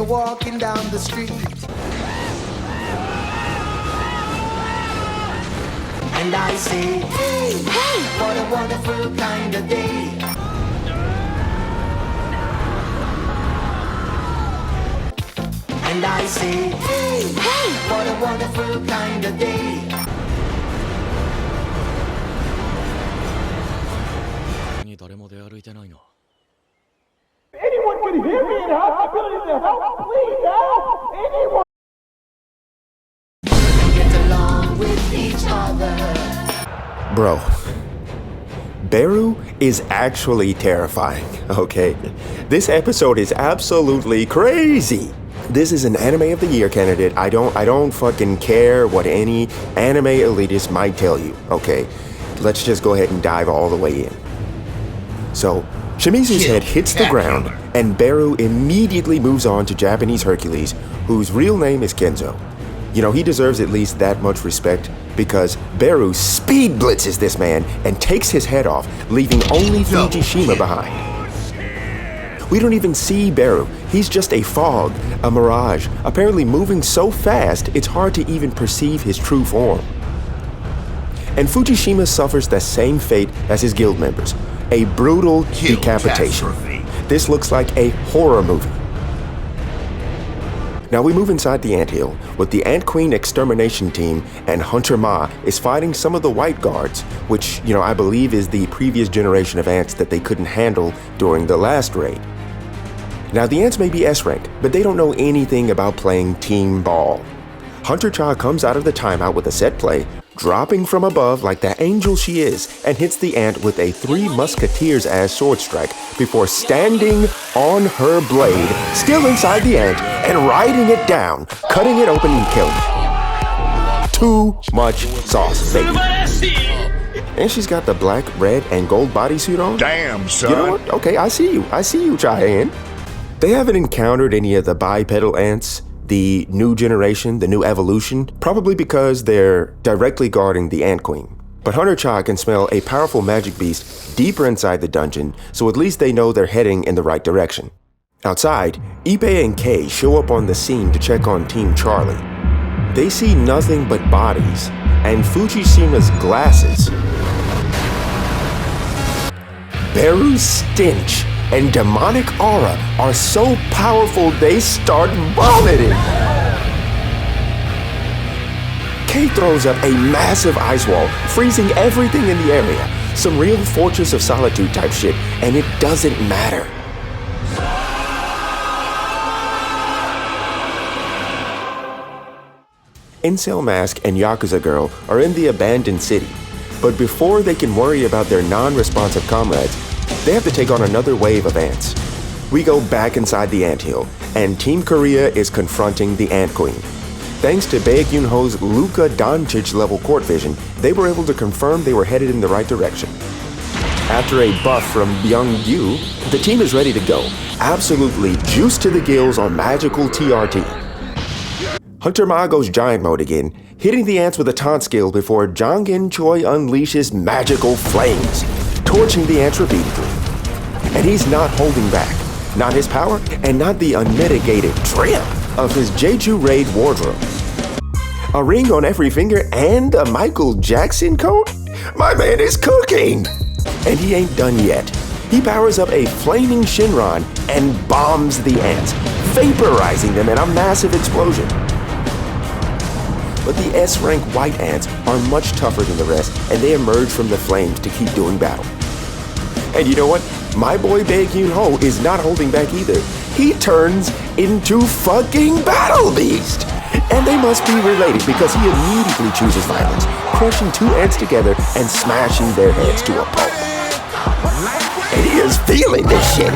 walking down the street. And I say, hey, hey, what a wonderful kind of day. And I say, hey, hey, what a wonderful kind of day. Anyone can hear me and have the ability to help, please help! Anyone! Get along with each other. Bro, Beru is actually terrifying, okay? This episode is absolutely crazy. This is an Anime of the Year candidate. I don't fucking care what any anime elitist might tell you, okay? Let's just go ahead and dive all the way in. So, Shimizu's head hits the ground, and Beru immediately moves on to Japanese Hercules, whose real name is Kenzo. You know, he deserves at least that much respect, because Beru speed blitzes this man and takes his head off, leaving only Fujishima behind. We don't even see Beru. He's just a fog, a mirage, apparently moving so fast it's hard to even perceive his true form. And Fujishima suffers the same fate as his guild members, a brutal decapitation. This looks like a horror movie. Now we move inside the anthill, with the Ant Queen extermination team, and Hunter Ma is fighting some of the white guards, which, you know, I believe is the previous generation of ants that they couldn't handle during the last raid. Now the ants may be S-rank, but they don't know anything about playing team ball. Hunter Cha comes out of the timeout with a set play, dropping from above like the angel she is, and hits the ant with a Three Musketeers-ass sword strike before standing on her blade, still inside the ant, and riding it down, cutting it open and killing it. Too much sauce, baby. And she's got the black, red, and gold bodysuit on. Damn, son. You know what? Okay, I see you, Cheyenne. They haven't encountered any of the bipedal ants, the new generation, the new evolution, probably because they're directly guarding the Ant Queen. But Hunter Cha can smell a powerful magic beast deeper inside the dungeon, so at least they know they're heading in the right direction. Outside, Ippei and Kei show up on the scene to check on Team Charlie. They see nothing but bodies, and Fujishima's glasses. Beru's stench and demonic aura are so powerful they start vomiting. Kei throws up a massive ice wall, freezing everything in the area. Some real Fortress of Solitude type shit, and it doesn't matter. Incel Mask and Yakuza Girl are in the abandoned city, but before they can worry about their non-responsive comrades, they have to take on another wave of ants. We go back inside the anthill, and Team Korea is confronting the Ant Queen. Thanks to Baek Yoonho's Luka Doncic level court vision, they were able to confirm they were headed in the right direction. After a buff from Byung-gyu, the team is ready to go, absolutely juiced to the gills on magical TRT. Hunter Ma goes giant mode again, hitting the ants with a taunt skill before Jang In-choi unleashes magical flames, torching the ants repeatedly. And he's not holding back. Not his power, and not the unmitigated trim of his Jeju Raid wardrobe. A ring on every finger and a Michael Jackson coat? My man is cooking! And he ain't done yet. He powers up a flaming Shinron and bombs the ants, vaporizing them in a massive explosion. But the S-rank white ants are much tougher than the rest, and they emerge from the flames to keep doing battle. And you know what? My boy Baek Yoon-ho is not holding back either. He turns into fucking Battle Beast! And they must be related because he immediately chooses violence, crushing two ants together and smashing their heads to a pulp. And he is feeling this shit.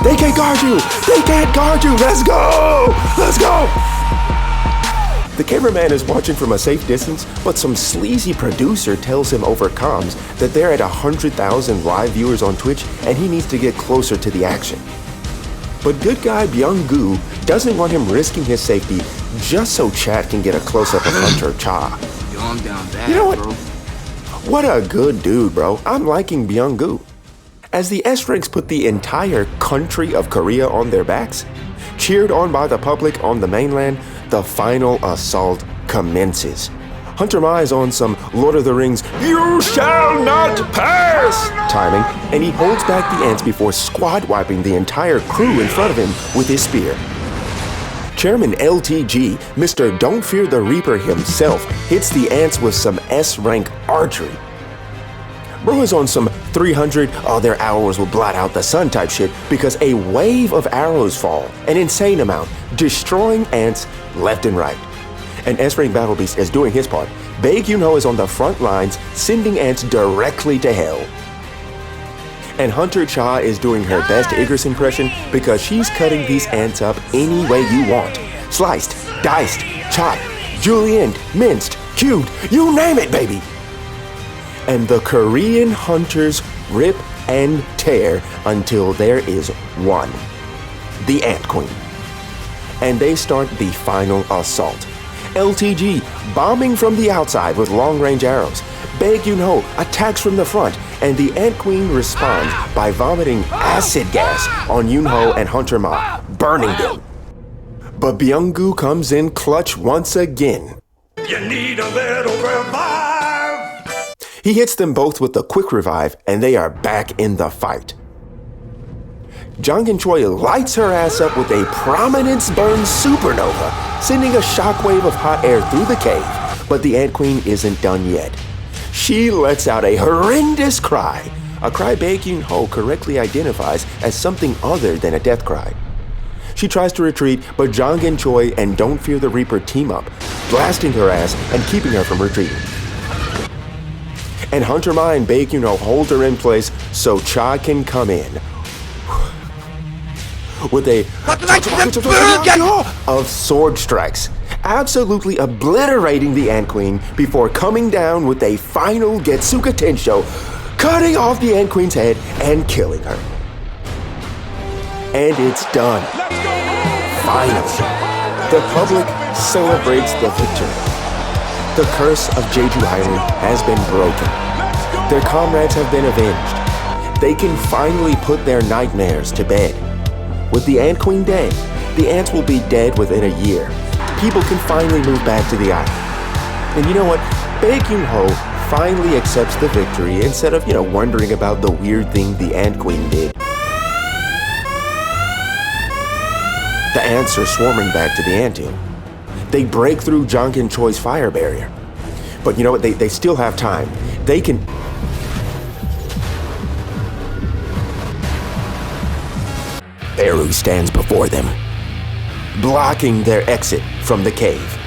They can't guard you! They can't guard you! Let's go! Let's go! The cameraman is watching from a safe distance, but some sleazy producer tells him over comms that they're at 100,000 live viewers on Twitch and he needs to get closer to the action. But good guy Byung-gu doesn't want him risking his safety just so chat can get a close-up of Hunter Cha. You know what? What a good dude, bro. I'm liking Byung-gu. As the S-ranks put the entire country of Korea on their backs, cheered on by the public on the mainland, the final assault commences. Hunter Ma is on some Lord of the Rings, "You shall not pass" timing, and he holds back the ants before squad wiping the entire crew in front of him with his spear. Chairman LTG, Mr. Don't Fear the Reaper himself, hits the ants with some S-rank archery. Bro is on some 300, their arrows will blot out the sun type shit because a wave of arrows fall, an insane amount, destroying ants left and right. And S-rank Battle Beast is doing his part. Bae Yoonho is on the front lines, sending ants directly to hell. And Hunter Cha is doing her best Igris impression because she's cutting these ants up any way you want. Sliced, diced, chopped, julienned, minced, cubed, you name it, baby. And the Korean hunters rip and tear until there is one, the Ant Queen. And they start the final assault. LTG bombing from the outside with long-range arrows. Bae Yoonho attacks from the front, and the Ant Queen responds by vomiting acid gas on Yoonho and Hunter Ma, burning them. But Byung-gu comes in clutch once again. You need a little revive. He hits them both with the quick revive, and they are back in the fight. Jongin Choi lights her ass up with a prominence burn supernova, sending a shockwave of hot air through the cave. But the Ant Queen isn't done yet. She lets out a horrendous cry, a cry Bae Yoonho correctly identifies as something other than a death cry. She tries to retreat, but Jongin Choi and Don't Fear the Reaper team up, blasting her ass and keeping her from retreating. And Hunter Ma and Bae Yoonho hold her in place so Cha can come in with a of sword strikes, absolutely obliterating the Ant Queen before coming down with a final Getsuka Tensho, cutting off the Ant Queen's head and killing her. And it's done. Finally, the public celebrates the victory. The curse of Jeju Island has been broken. Their comrades have been avenged. They can finally put their nightmares to bed. With the Ant Queen dead, the ants will be dead within a year. People can finally move back to the island. And you know what? Bae Yoonho finally accepts the victory instead of, wondering about the weird thing the Ant Queen did. The ants are swarming back to the anthill. They break through Jongin Choi's fire barrier. But you know what? They still have time. They can... Beru stands before them, blocking their exit from the cave.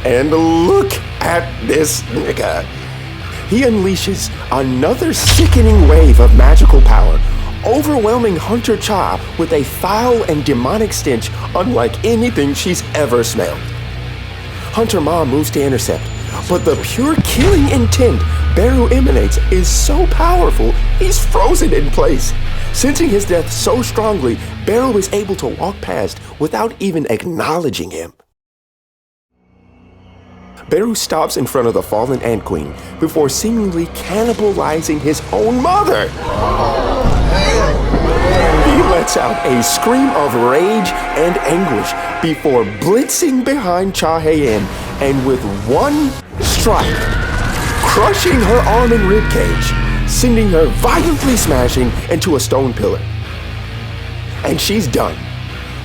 And look at this nigga. He unleashes another sickening wave of magical power, overwhelming Hunter Cha with a foul and demonic stench unlike anything she's ever smelled. Hunter Ma moves to intercept, but the pure killing intent Beru emanates is so powerful, he's frozen in place. Sensing his death so strongly, Beru is able to walk past without even acknowledging him. Beru stops in front of the fallen Ant Queen before seemingly cannibalizing his own mother. He lets out a scream of rage and anguish before blitzing behind Cha Hae-in and with one strike, crushing her arm and ribcage, sending her violently smashing into a stone pillar. And she's done.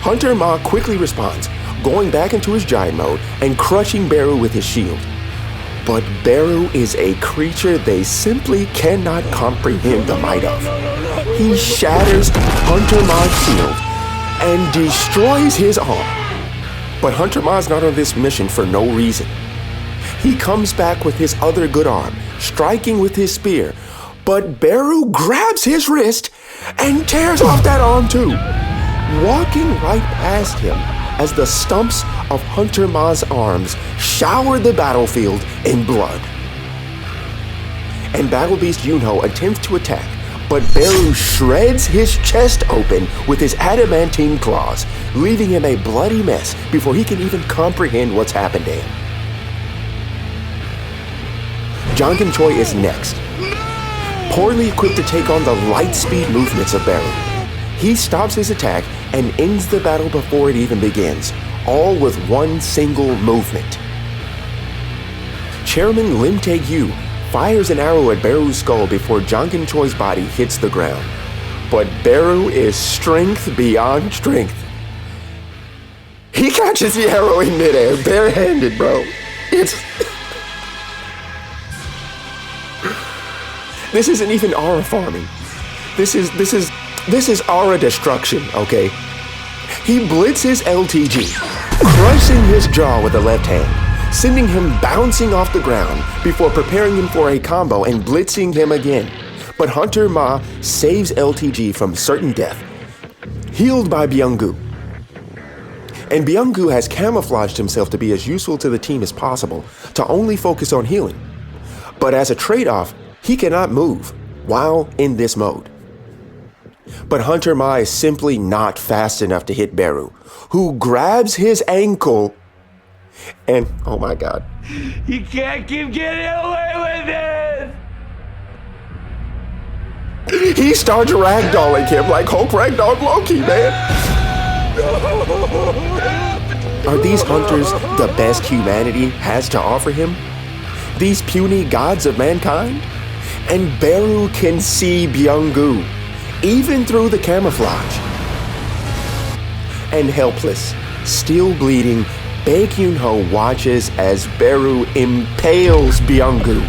Hunter Ma quickly responds, going back into his giant mode and crushing Beru with his shield. But Beru is a creature they simply cannot comprehend the might of. He shatters Hunter Ma's shield and destroys his arm. But Hunter Ma's not on this mission for no reason. He comes back with his other good arm, striking with his spear, but Beru grabs his wrist and tears off that arm too, walking right past him as the stumps of Hunter Ma's arms shower the battlefield in blood. And Battle Beast Yoonho attempts to attack, but Beru shreds his chest open with his adamantine claws, leaving him a bloody mess before he can even comprehend what's happened to him. Jongin Choi is next. Poorly equipped to take on the light speed movements of Beru, he stops his attack and ends the battle before it even begins, all with one single movement. Chairman Lim Tae-gyu fires an arrow at Beru's skull before Jongin Choi's body hits the ground. But Beru is strength beyond strength. He catches the arrow in midair, barehanded, bro. This isn't even aura farming. This is aura destruction, okay? He blitzes LTG, crushing his jaw with the left hand, sending him bouncing off the ground before preparing him for a combo and blitzing him again. But Hunter Ma saves LTG from certain death, healed by Byung-gu. And Byung-gu has camouflaged himself to be as useful to the team as possible, to only focus on healing. But as a trade-off, he cannot move while in this mode. But Hunter Ma is simply not fast enough to hit Beru, who grabs his ankle and, oh my god. You can't keep getting away with it! He starts ragdolling him like Hulk ragdolled Loki, man. Are these hunters the best humanity has to offer him? These puny gods of mankind? And Beru can see Byung-gu, even through the camouflage. And helpless, still bleeding, Baek Yoonho watches as Beru impales Byung-gu,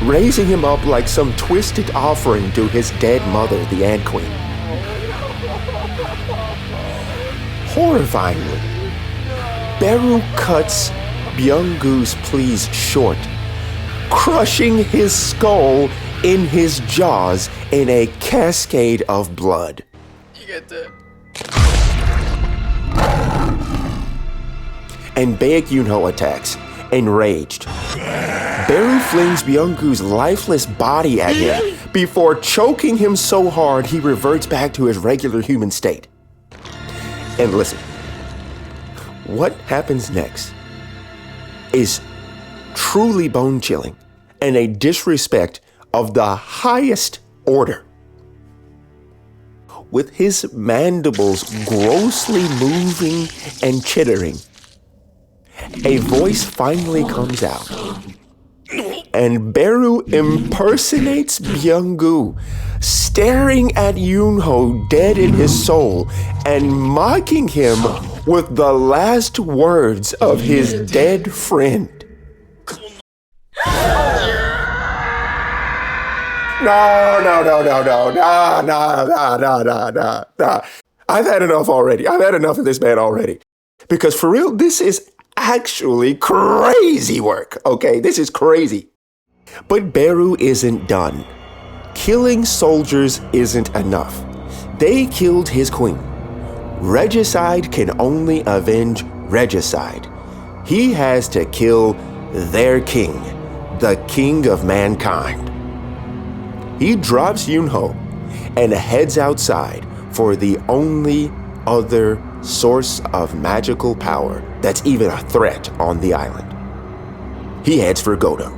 raising him up like some twisted offering to his dead mother, the Ant Queen. Horrifyingly, Beru cuts Byung-gu's pleas short, crushing his skull in his jaws in a cascade of blood. You get that? And Baek Yoonho attacks, enraged. Beru flings Byung-gu's lifeless body at him before choking him so hard he reverts back to his regular human state. And listen, what happens next is truly bone-chilling and a disrespect of the highest order. With his mandibles grossly moving and chittering, a voice finally comes out, and Beru impersonates Byung-gu, staring at Yoonho dead in his soul and mocking him with the last words of his dead friend. No. I've had enough already. I've had enough of this man already. Because for real, this is actually crazy work, okay? This is crazy. But Beru isn't done. Killing soldiers isn't enough. They killed his queen. Regicide can only avenge regicide. He has to kill their king, the king of mankind. He drops Yoonho and heads outside for the only other source of magical power that's even a threat on the island. He heads for Godo.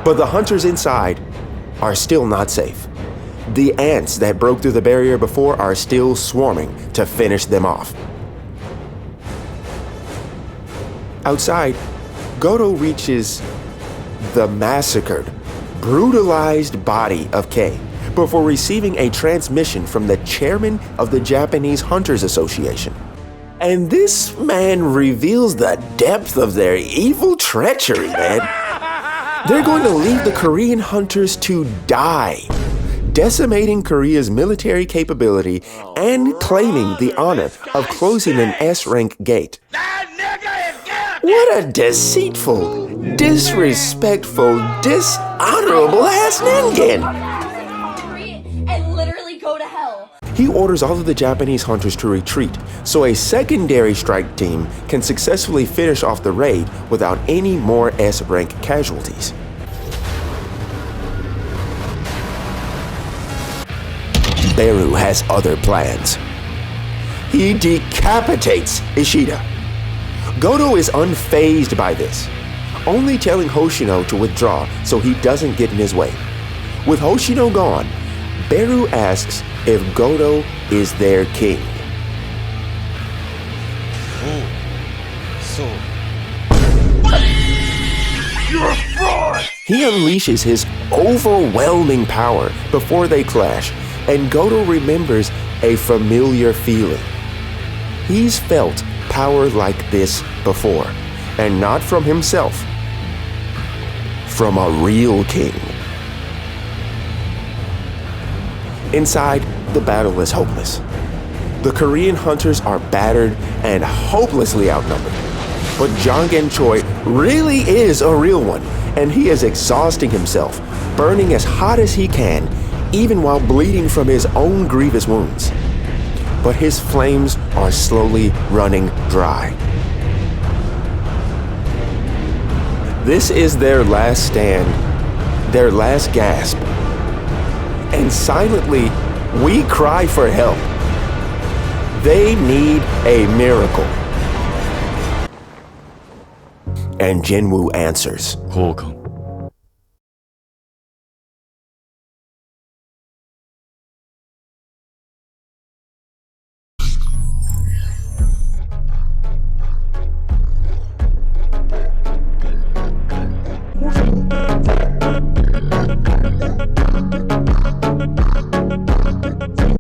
But the hunters inside are still not safe. The ants that broke through the barrier before are still swarming to finish them off. Outside, Godo reaches the massacred, brutalized body of Kay before receiving a transmission from the chairman of the Japanese Hunters Association. And this man reveals the depth of their evil treachery, man. They're going to leave the Korean hunters to die, decimating Korea's military capability and claiming the honor of closing an S-rank gate. What a deceitful, disrespectful, dishonorable ass Ningen! And literally go to hell. He orders all of the Japanese hunters to retreat so a secondary strike team can successfully finish off the raid without any more S-rank casualties. Beru has other plans. He decapitates Ishida. Godo is unfazed by this, only telling Hoshino to withdraw so he doesn't get in his way. With Hoshino gone, Beru asks if Godo is their king, He unleashes his overwhelming power before they clash, and Goto remembers a familiar feeling. He's felt power like this before, and not from himself, from a real king. Inside, the battle is hopeless. The Korean hunters are battered and hopelessly outnumbered. But Jongin Choi really is a real one, and he is exhausting himself, burning as hot as he can, even while bleeding from his own grievous wounds. But his flames are slowly running dry. This is their last stand, their last gasp. And silently, we cry for help. They need a miracle. And Jinwoo answers. 交換